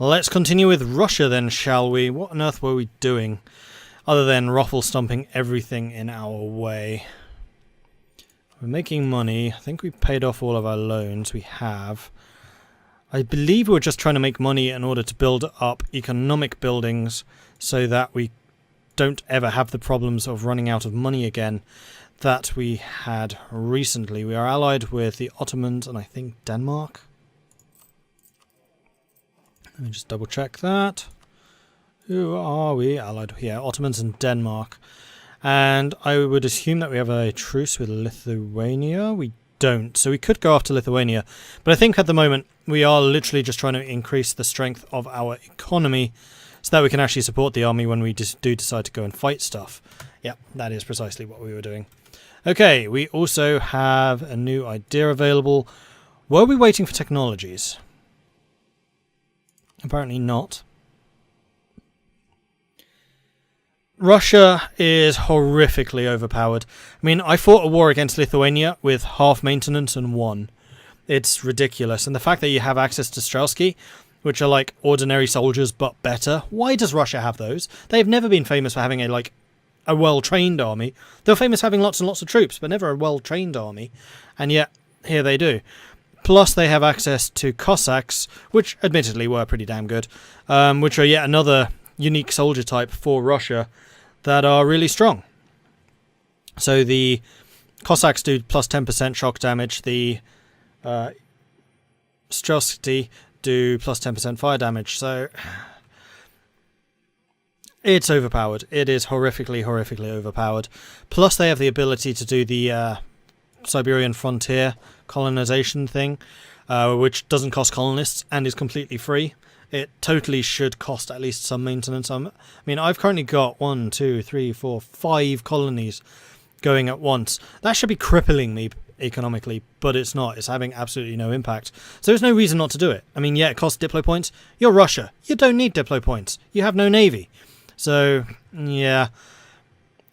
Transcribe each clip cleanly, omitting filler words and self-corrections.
Let's continue with Russia then, shall we? What on earth were we doing other than ruffle stomping everything in our way? We're making money. I think we paid off all of our loans. We have. I believe we're just trying to make money in order to build up economic buildings so that we don't ever have the problems of running out of money again that we had recently. We are allied with the Ottomans and I think Denmark. Let me just double check that. Who are we allied with? Yeah, Ottomans and Denmark. And I would assume that we have a truce with Lithuania. We don't, so we could go after Lithuania. But I think at the moment we are literally just trying to increase the strength of our economy so that we can actually support the army when we do decide to go and fight stuff. Yeah, that is precisely what we were doing. Okay, we also have a new idea available. Were we waiting for technologies? Apparently not. Russia is horrifically overpowered. I mean, I fought a war against Lithuania with half maintenance and won. It's ridiculous. And the fact that you have access to Strelsky, which are like ordinary soldiers but better. Why does Russia have those? They've never been famous for having a well-trained army. They're famous for having lots and lots of troops, but never a well-trained army. And yet, here they do. Plus, they have access to Cossacks, which admittedly were pretty damn good, which are yet another unique soldier type for Russia that are really strong. So the Cossacks do plus 10% shock damage. The Strelsky do plus 10% fire damage. So it's overpowered. It is horrifically overpowered. Plus, they have the ability to do the Siberian frontier colonization thing, which doesn't cost colonists and is completely free. It totally should cost at least some maintenance. I mean, I've currently got 1, 2, 3, 4, 5 colonies going at once. That should be crippling me economically, but it's not. It's having absolutely no impact. So there's no reason not to do it. I mean, yeah, it costs Diplo points. You're Russia. You don't need Diplo points. You have no navy. So, yeah,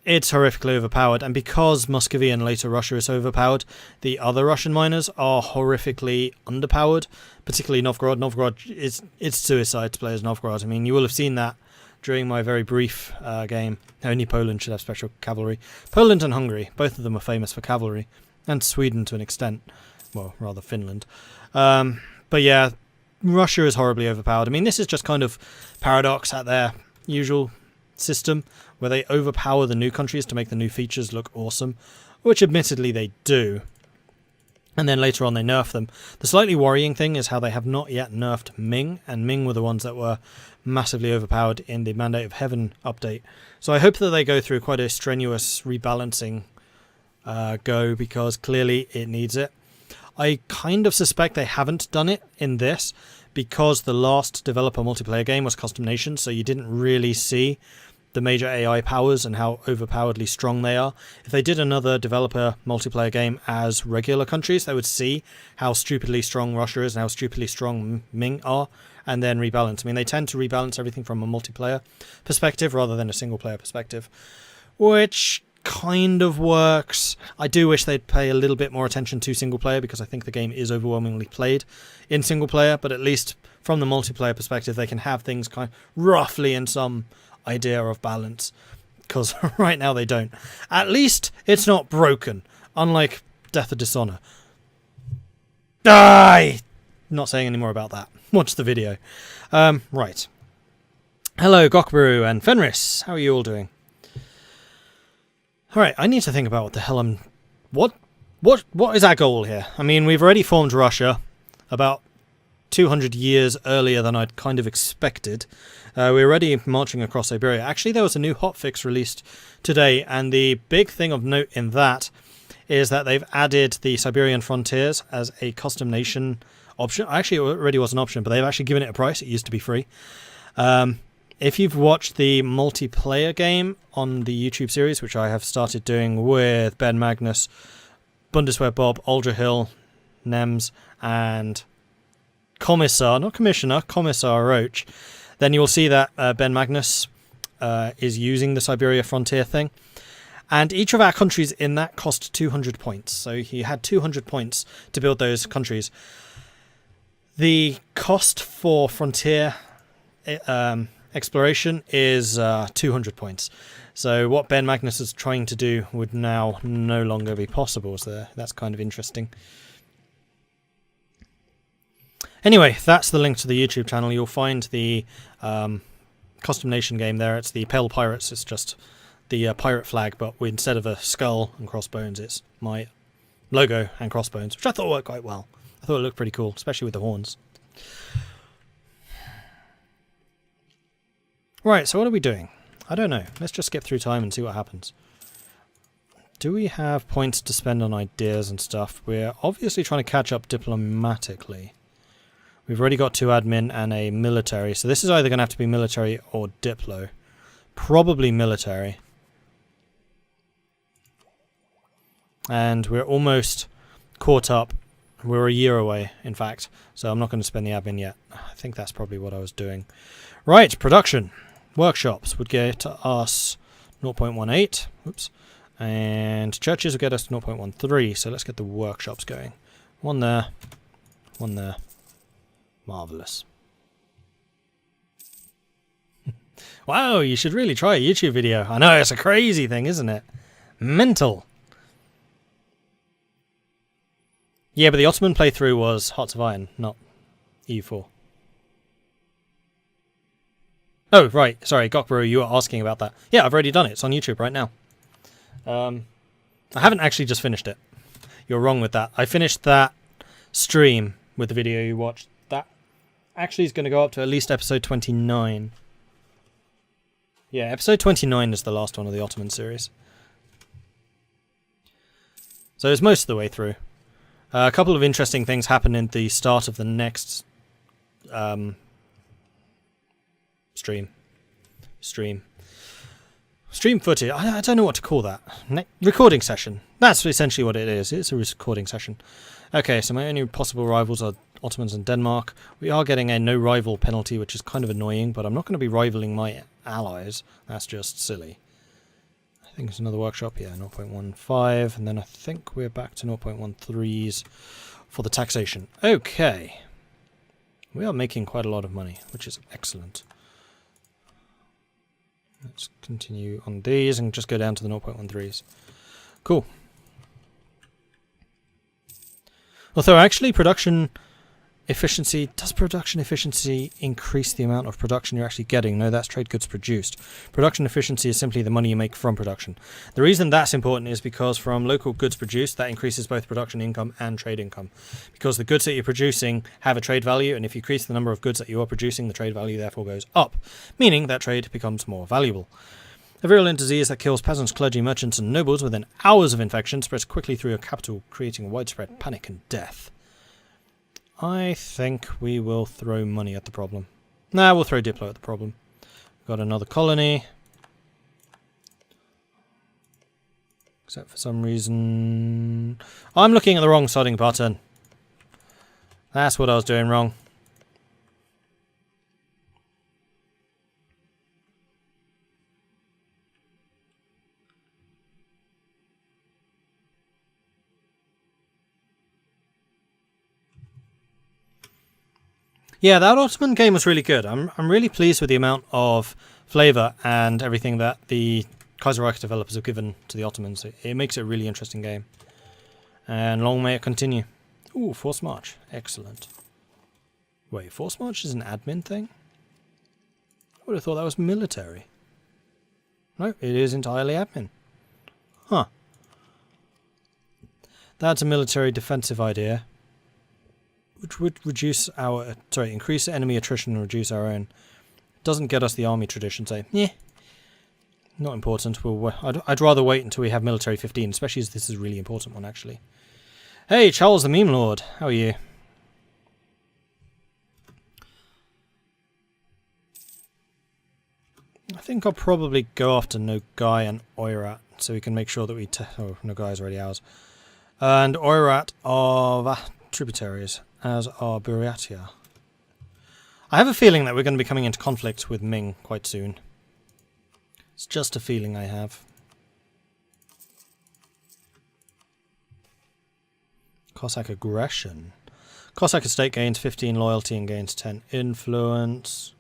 it's horrifically overpowered. And because Muscovy and later Russia is overpowered, the other Russian miners are horrifically underpowered, particularly Novgorod. Novgorod, it's suicide to play as Novgorod. I mean, you will have seen that during my very brief game. Only Poland should have special cavalry. Poland and Hungary, both of them are famous for cavalry. And Sweden to an extent. Well, rather Finland. But yeah, Russia is horribly overpowered. I mean, this is just kind of Paradox at their usual system, where they overpower the new countries to make the new features look awesome, which admittedly they do. And then later on they nerf them. The slightly worrying thing is how they have not yet nerfed Ming, and Ming were the ones that were massively overpowered in the Mandate of Heaven update. So I hope that they go through quite a strenuous rebalancing because clearly it needs it. I kind of suspect they haven't done it in this because the last developer multiplayer game was Custom Nations, so you didn't really see the major AI powers and how overpoweredly strong they are. If they did another developer multiplayer game as regular countries, they would see how stupidly strong Russia is and how stupidly strong Ming are, and then rebalance. I mean, they tend to rebalance everything from a multiplayer perspective rather than a single player perspective, which kind of works. I do wish they'd pay a little bit more attention to single player because I think the game is overwhelmingly played in single player, but at least from the multiplayer perspective they can have things kind of roughly in some idea of balance, because right now they don't. At least it's not broken, unlike Death of Dishonor. Die! Not saying any more about that. Watch the video. Right. Hello, Gokbaru and Fenris. How are you all doing? Alright, I need to think about what the hell I'm... What is our goal here? I mean, we've already formed Russia about 200 years earlier than I'd kind of expected. We're already marching across Siberia. Actually, there was a new hotfix released today, and the big thing of note in that is that they've added the Siberian frontiers as a custom nation option. Actually, it already was an option, but they've actually given it a price. It used to be free. If you've watched the multiplayer game on the YouTube series, which I have started doing with Ben Magnus, Bundeswehr Bob, Aldra Hill, Nems, and Commissar Roach, then you will see that Ben Magnus is using the Siberia frontier thing. And each of our countries in that cost 200 points. So he had 200 points to build those countries. The cost for frontier exploration is 200 points. So what Ben Magnus is trying to do would now no longer be possible. So that's kind of interesting. Anyway, that's the link to the YouTube channel. You'll find the custom nation game there. It's the Pale Pirates. It's just the pirate flag, but instead of a skull and crossbones, it's my logo and crossbones, which I thought worked quite well. I thought it looked pretty cool, especially with the horns. Right, so what are we doing? I don't know. Let's just skip through time and see what happens. Do we have points to spend on ideas and stuff? We're obviously trying to catch up diplomatically. We've already got 2 admin and a military, so this is either going to have to be military or diplo. Probably military. And we're almost caught up. We're a year away, in fact, so I'm not going to spend the admin yet. I think that's probably what I was doing. Right, production. Workshops would get us 0.18. Oops. And churches would get us 0.13, so let's get the workshops going. 1 there. 1 there. Marvellous. Wow, you should really try a YouTube video. I know, it's a crazy thing, isn't it? Mental. Yeah, but the Ottoman playthrough was Hearts of Iron, not EU4. Oh, right. Sorry, Gokbro, you were asking about that. Yeah, I've already done it. It's on YouTube right now. I haven't actually just finished it. You're wrong with that. I finished that stream with the video you watched. That actually is going to go up to at least episode 29. Yeah, episode 29 is the last one of the Ottoman series. So it's most of the way through. A couple of interesting things happen in the start of the next stream footage. I don't know what to call that. Recording session. That's essentially what it is. It's a recording session. Okay, so my only possible rivals are Ottomans and Denmark. We are getting a no rival penalty, which is kind of annoying, but I'm not going to be rivaling my allies. That's just silly. I think it's another workshop. Yeah, 0.15, and then I think we're back to 0.13s for the taxation. Okay. We are making quite a lot of money, which is excellent. Let's continue on these and just go down to the 0.13s. Cool. Although actually production efficiency, does production efficiency increase the amount of production you're actually getting? No, that's trade goods produced. Production efficiency is simply the money you make from production. The reason that's important is because from local goods produced, that increases both production income and trade income. Because the goods that you're producing have a trade value, and if you increase the number of goods that you are producing, the trade value therefore goes up, meaning that trade becomes more valuable. A virulent disease that kills peasants, clergy, merchants, and nobles within hours of infection spreads quickly through your capital, creating widespread panic and death. I think we will throw money at the problem. Nah, we'll throw Diplo at the problem. We've got another colony. Except for some reason... I'm looking at the wrong starting button. That's what I was doing wrong. Yeah, that Ottoman game was really good. I'm really pleased with the amount of flavour and everything that the Kaiserreich developers have given to the Ottomans. It makes it a really interesting game. And long may it continue. Ooh, Forced March. Excellent. Wait, Forced March is an admin thing? I would have thought that was military. No, it is entirely admin. Huh. That's a military defensive idea. Which would reduce our... increase enemy attrition and reduce our own. Doesn't get us the army tradition, so... yeah. Not important. I'd rather wait until we have military 15, especially as this is a really important one, actually. Hey, Charles the Meme Lord. How are you? I think I'll probably go after Nogai and Oirat, so we can make sure that we... oh, Nogai is already ours. And Oirat are tributaries, as are Buryatia. I have a feeling that we're going to be coming into conflict with Ming quite soon. It's just a feeling I have. Cossack aggression. Cossack estate gains 15 loyalty and gains 10 influence.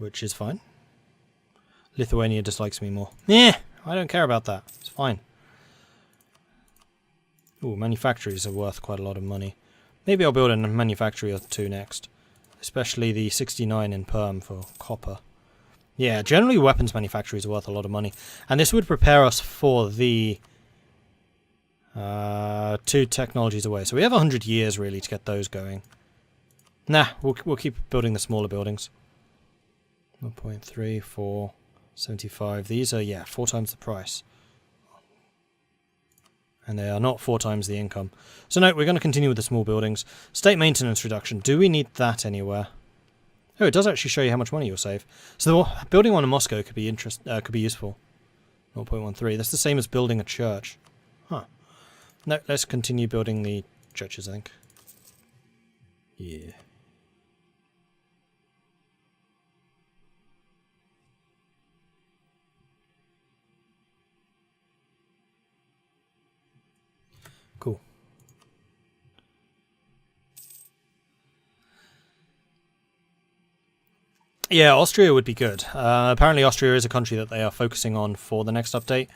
which is fine. Lithuania dislikes me more. Yeah, I don't care about that. It's fine. Ooh, manufactories are worth quite a lot of money. Maybe I'll build a manufactory or two next. Especially the 69 in Perm for copper. Yeah, generally weapons manufactories are worth a lot of money. And this would prepare us for the 2 technologies away. So we have 100 years really to get those going. Nah, we'll keep building the smaller buildings. 1.3, 4, 75. These are, yeah, 4 times the price. And they are not 4 times the income. So no, we're going to continue with the small buildings. State maintenance reduction. Do we need that anywhere? Oh, it does actually show you how much money you'll save. So the building one in Moscow could be useful. 0.13. That's the same as building a church. Huh. No, let's continue building the churches, I think. Yeah. Cool. Yeah, Austria would be good. Apparently Austria is a country that they are focusing on for the next update.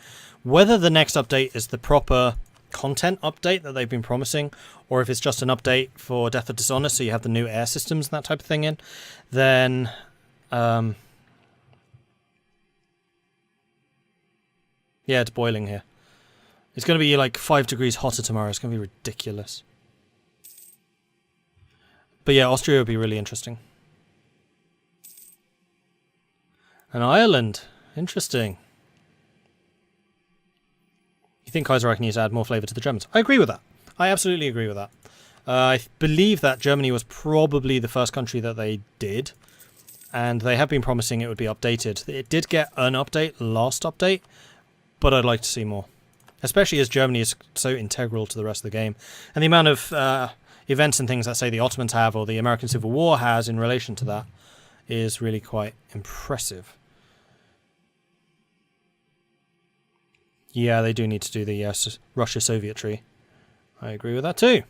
Whether the next update is the proper content update that they've been promising, or if it's just an update for Death of Dishonor, so you have the new air systems and that type of thing in, then... yeah, it's boiling here. It's going to be like 5 degrees hotter tomorrow. It's going to be ridiculous. But yeah, Austria would be really interesting. And Ireland. Interesting. You think Kaiserreich needs to add more flavour to the Germans? I agree with that. I absolutely agree with that. I believe that Germany was probably the first country that they did. And they have been promising it would be updated. It did get an update, last update. But I'd like to see more. Especially as Germany is so integral to the rest of the game. And the amount of events and things that, say, the Ottomans have or the American Civil War has in relation to that is really quite impressive. Yeah, they do need to do the Russia-Soviet tree. I agree with that too.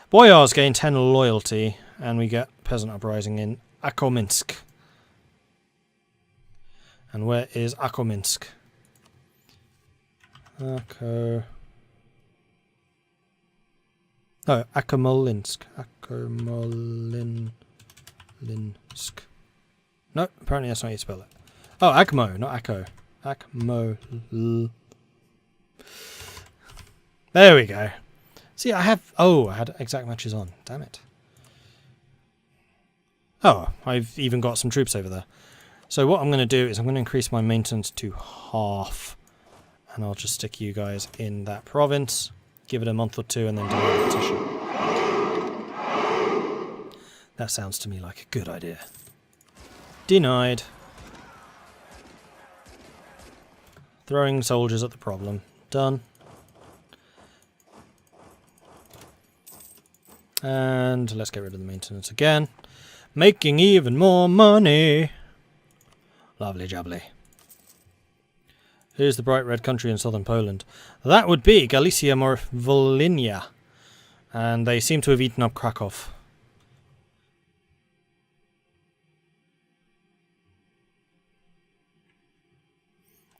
Boyars gain 10 loyalty, and we get peasant uprising in Akominsk. And where is Akominsk? Oh, Akomolinsk. Akomolinsk. No, apparently that's not how you spell it. Oh, Akmo, not Akko. Akmo. There we go. See, I have... Oh, I had exact matches on. Damn it. Oh, I've even got some troops over there. So what I'm going to do is I'm going to increase my maintenance to half. And I'll just stick you guys in that province. Give it a month or 2 and then delay the petition. That sounds to me like a good idea. Denied. Throwing soldiers at the problem. Done. And let's get rid of the maintenance again. Making even more money. Lovely jubbly. Here's the bright red country in southern Poland. That would be Galicia Volhynia. And they seem to have eaten up Krakow.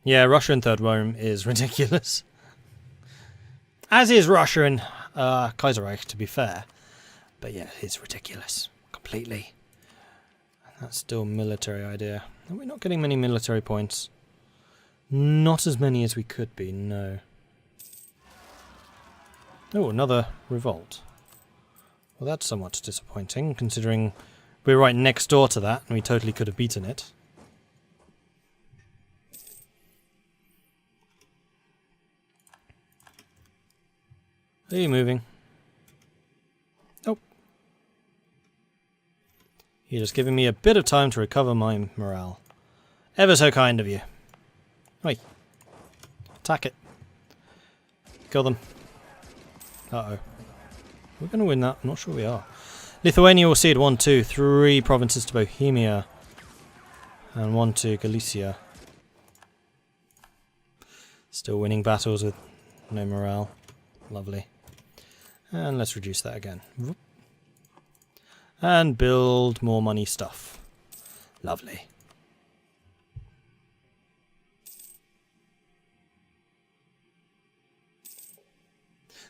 Yeah, Russia in Third Rome is ridiculous. As is Russia in Kaiserreich, to be fair. But yeah, it's ridiculous. Completely. That's still a military idea. Are we not getting many military points? Not as many as we could be, no. Oh, another revolt. Well, that's somewhat disappointing, considering we're right next door to that, and we totally could have beaten it. Are you moving? Nope. You're just giving me a bit of time to recover my morale. Ever so kind of you. Oi. Attack it. Kill them. Uh-oh. We're going to win that. I'm not sure we are. Lithuania will cede 1, 2, 3 provinces to Bohemia. And 1 to Galicia. Still winning battles with no morale. Lovely. And let's reduce that again. And build more money stuff. Lovely.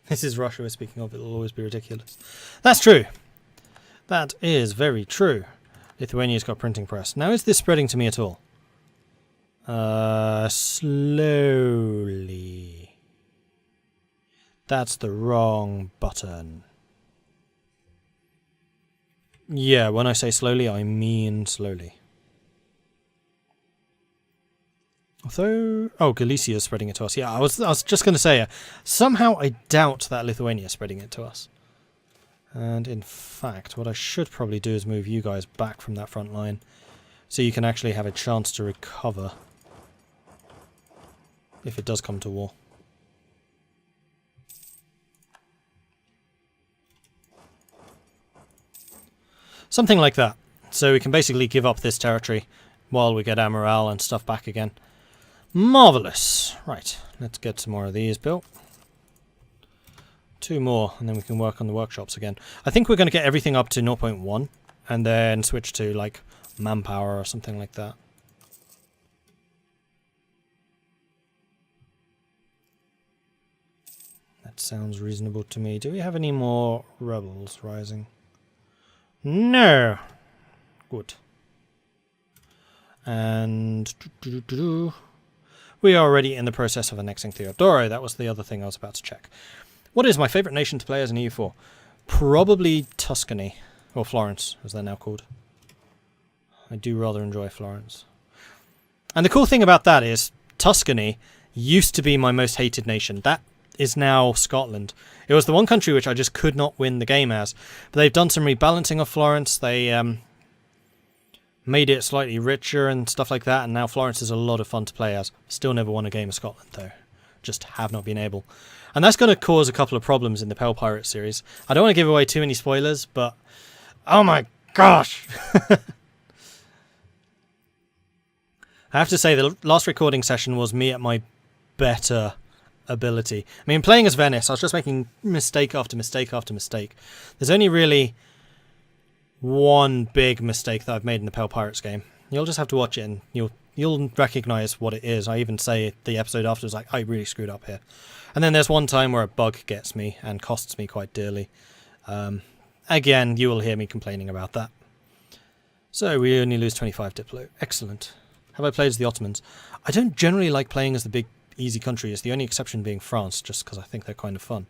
This is Russia, speaking of, it'll always be ridiculous. That's true. That is very true. Lithuania's got printing press. Now is this spreading to me at all? Slowly. That's the wrong button. Yeah, when I say slowly, I mean slowly. Although... Oh, Galicia is spreading it to us. Yeah, I was just going to say, somehow I doubt that Lithuania is spreading it to us. And in fact, what I should probably do is move you guys back from that front line, so you can actually have a chance to recover if it does come to war. Something like that. So we can basically give up this territory while we get our morale and stuff back again. Marvellous. Right, let's get some more of these built. 2 more, and then we can work on the workshops again. I think we're going to get everything up to 0.1, and then switch to, like, manpower or something like that. That sounds reasonable to me. Do we have any more rebels rising? No! Good. And... we are already in the process of annexing Theodora. That was the other thing I was about to check. What is my favourite nation to play as an EU4? Probably Tuscany. Or Florence, as they're now called. I do rather enjoy Florence. And the cool thing about that is, Tuscany used to be my most hated nation. That is now Scotland. It was the one country which I just could not win the game as. But they've done some rebalancing of Florence. They made it slightly richer and stuff like that. And now Florence is a lot of fun to play as. Still never won a game of Scotland, though. Just have not been able. And that's going to cause a couple of problems in the Pale Pirate series. I don't want to give away too many spoilers, but... oh my gosh! I have to say, the last recording session was me at my better ability. I mean, playing as Venice, I was just making mistake after mistake after mistake. There's only really one big mistake that I've made in the Pale Pirates game. You'll just have to watch it and you'll recognise what it is. I even say the episode afterwards, like, I really screwed up here. And then there's one time where a bug gets me and costs me quite dearly. Again, you will hear me complaining about that. So we only lose 25 Diplo. Excellent. Have I played as the Ottomans? I don't generally like playing as the big easy countries, the only exception being France, just because I think they're kind of fun.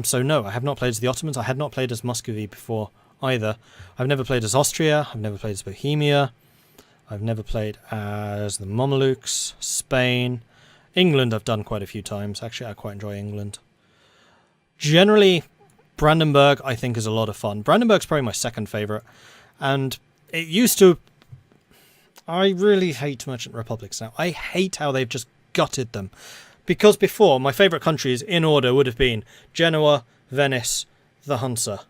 So no, I have not played as the Ottomans. I had not played as Muscovy before either. I've never played as Austria. I've never played as Bohemia. I've never played as the Mamelukes, Spain. England I've done quite a few times. Actually, I quite enjoy England. Generally, Brandenburg I think is a lot of fun. Brandenburg's probably my second favourite. And it used to... I really hate merchant republics now. I hate how they've just gutted them. Because before, my favourite countries in order would have been Genoa, Venice, the Hansa.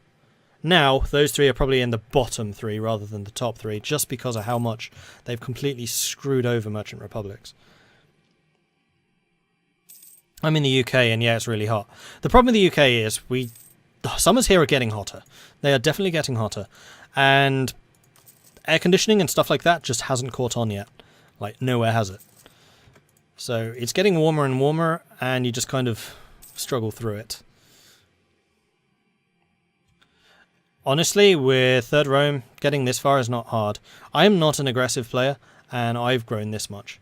Now, those three are probably in the bottom 3 rather than the top 3, just because of how much they've completely screwed over merchant republics. I'm in the UK, and yeah, it's really hot. The problem with the UK is summers here are getting hotter. They are definitely getting hotter. And air conditioning and stuff like that just hasn't caught on yet. Like, nowhere has it. So it's getting warmer and warmer, and you just kind of struggle through it. Honestly, with Third Rome, getting this far is not hard. I am not an aggressive player, and I've grown this much.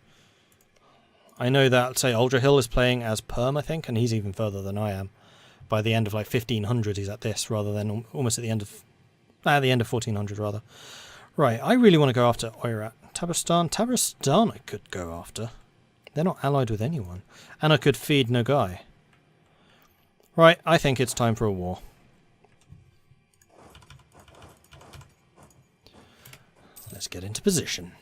I know that, say, Aldrahill is playing as Perm, I think, and he's even further than I am. By the end of, like, 1500, he's at this, rather than almost at the end of 1400, rather. Right, I really want to go after Oirat. Tabaristan I could go after. They're not allied with anyone. And I could feed Nogai. Right, I think it's time for a war. Let's get into position.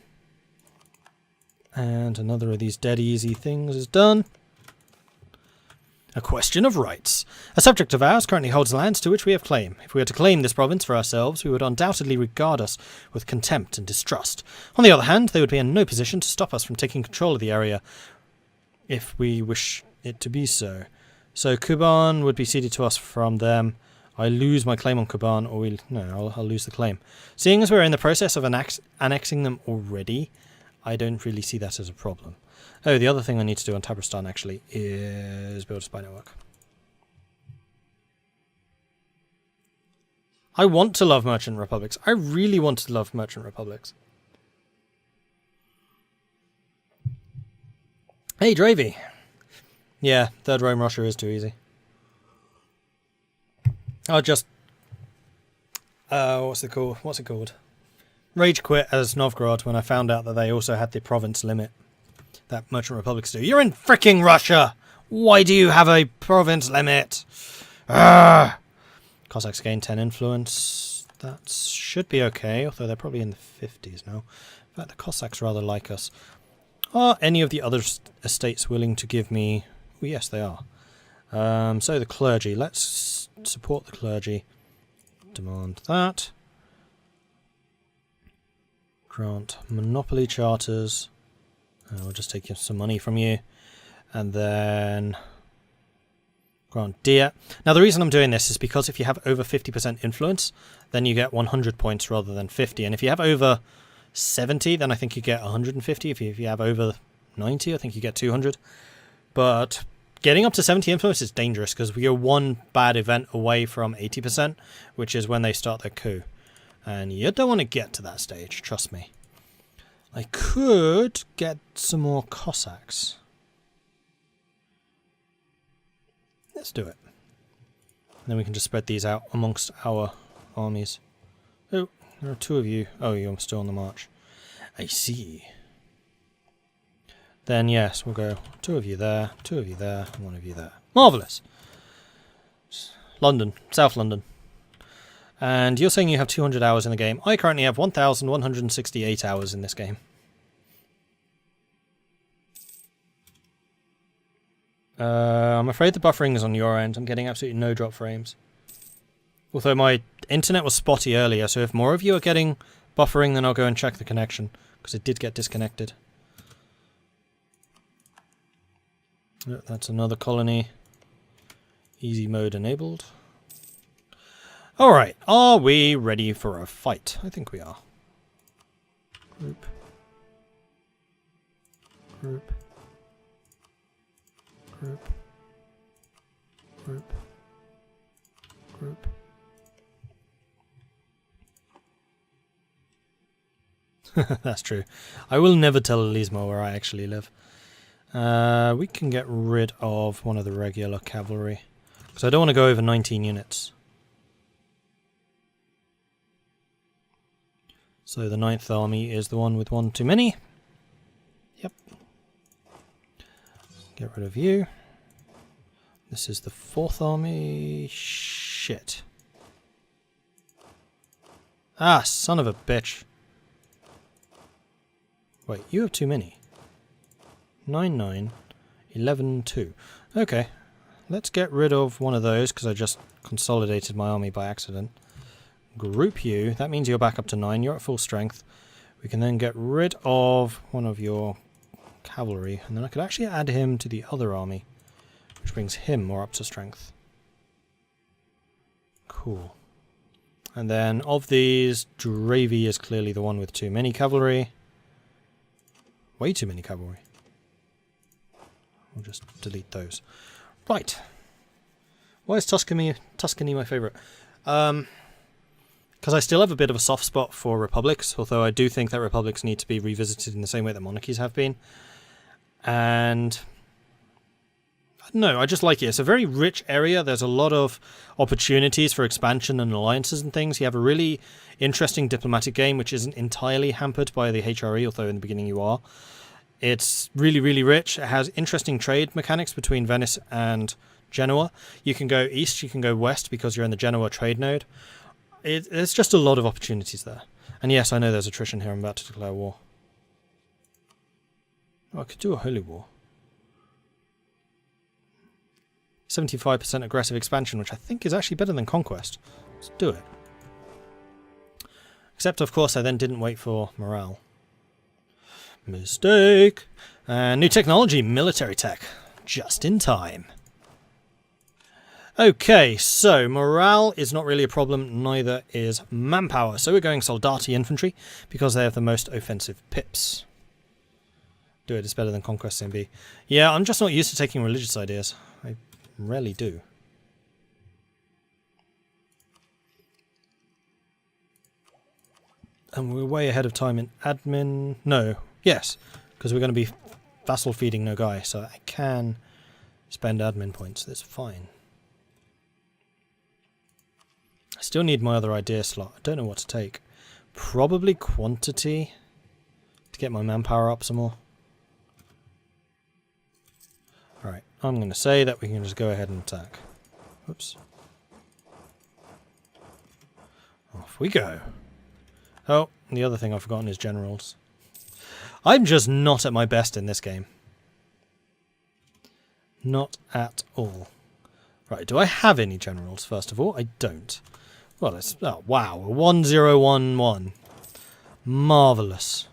And another of these dead easy things is done. A question of rights. A subject of ours currently holds lands to which we have claim. If we were to claim this province for ourselves, we would undoubtedly regard us with contempt and distrust. On the other hand, they would be in no position to stop us from taking control of the area if we wish it to be so. So Kuban would be ceded to us from them. I lose my claim on Kuban, or I'll lose the claim. Seeing as we're in the process of annexing them already, I don't really see that as a problem. Oh, the other thing I need to do on Tabristan actually is build a spy network. I want to love merchant republics. I really want to love merchant republics. Hey, Dravy. Yeah, Third Rome Russia is too easy. I'll just... what's it called? Rage quit as Novgorod when I found out that they also had the province limit that merchant republics do. You're in fricking Russia! Why do you have a province limit? Arrgh! Cossacks gain 10 influence. That should be okay, although they're probably in the 50s now. In fact, the Cossacks rather like us. Are any of the other estates willing to give me... Well, yes, they are. So the clergy. Let's support the clergy. Demand that. Grant monopoly charters. I'll just take some money from you. And then... grant Diet. Now the reason I'm doing this is because if you have over 50% influence, then you get 100 points rather than 50. And if you have over 70, then I think you get 150. If you have over 90, I think you get 200. But getting up to 70 influence is dangerous because we are one bad event away from 80%, which is when they start their coup. And you don't want to get to that stage, trust me. I could get some more Cossacks. Let's do it. And then we can just spread these out amongst our armies. Oh, there are two of you. Oh, you're still on the march. I see. Then yes, we'll go two of you there, and one of you there. Marvellous. London, South London. And you're saying you have 200 hours in the game. I currently have 1,168 hours in this game. I'm afraid the buffering is on your end. I'm getting absolutely no drop frames. Although my internet was spotty earlier, so if more of you are getting buffering, then I'll go and check the connection, because it did get disconnected. Oh, that's another colony. Easy mode enabled. Alright, are we ready for a fight? I think we are. Group. Group. Group. Group. Group. That's true. I will never tell Elisma where I actually live. We can get rid of one of the regular cavalry, because I don't want to go over 19 units. So the 9th army is the one with one too many. Yep. Get rid of you. This is the 4th army. Shit. Ah, son of a bitch. Wait, you have too many. 9, 9, 11, 2. Okay, let's get rid of one of those because I just consolidated my army by accident. Group you. That means you're back up to 9. You're at full strength. We can then get rid of one of your cavalry, and then I could actually add him to the other army, which brings him more up to strength. Cool. And then of these, Dravy is clearly the one with too many cavalry. Way too many cavalry. We'll just delete those. Right. Why is Tuscany my favourite? Because I still have a bit of a soft spot for republics, although I do think that republics need to be revisited in the same way that monarchies have been. And I don't know, I just like it. It's a very rich area. There's a lot of opportunities for expansion and alliances and things. You have a really interesting diplomatic game, which isn't entirely hampered by the HRE, although in the beginning you are. It's really, really rich. It has interesting trade mechanics between Venice and Genoa. You can go east, you can go west because you're in the Genoa trade node. There's just a lot of opportunities there. And yes, I know there's attrition here. I'm about to declare war. Oh, I could do a holy war. 75% aggressive expansion, which I think is actually better than conquest. Let's do it. Except, of course, I then didn't wait for morale. Mistake! And new technology, military tech. Just in time. Okay, so morale is not really a problem, neither is manpower. So we're going Soldati infantry because they have the most offensive pips. Do it, it's better than Conquest CMB. Yeah, I'm just not used to taking religious ideas. I rarely do. And we're way ahead of time in admin. No, yes, because we're going to be vassal feeding Nogai, so I can spend admin points. That's fine. I still need my other idea slot. I don't know what to take. Probably quantity to get my manpower up some more. Alright, I'm going to say that we can just go ahead and attack. Oops. Off we go. Oh, the other thing I've forgotten is generals. I'm just not at my best in this game. Not at all. Right, do I have any generals, first of all? I don't. Well, it's... Oh, wow. 1011. Marvellous.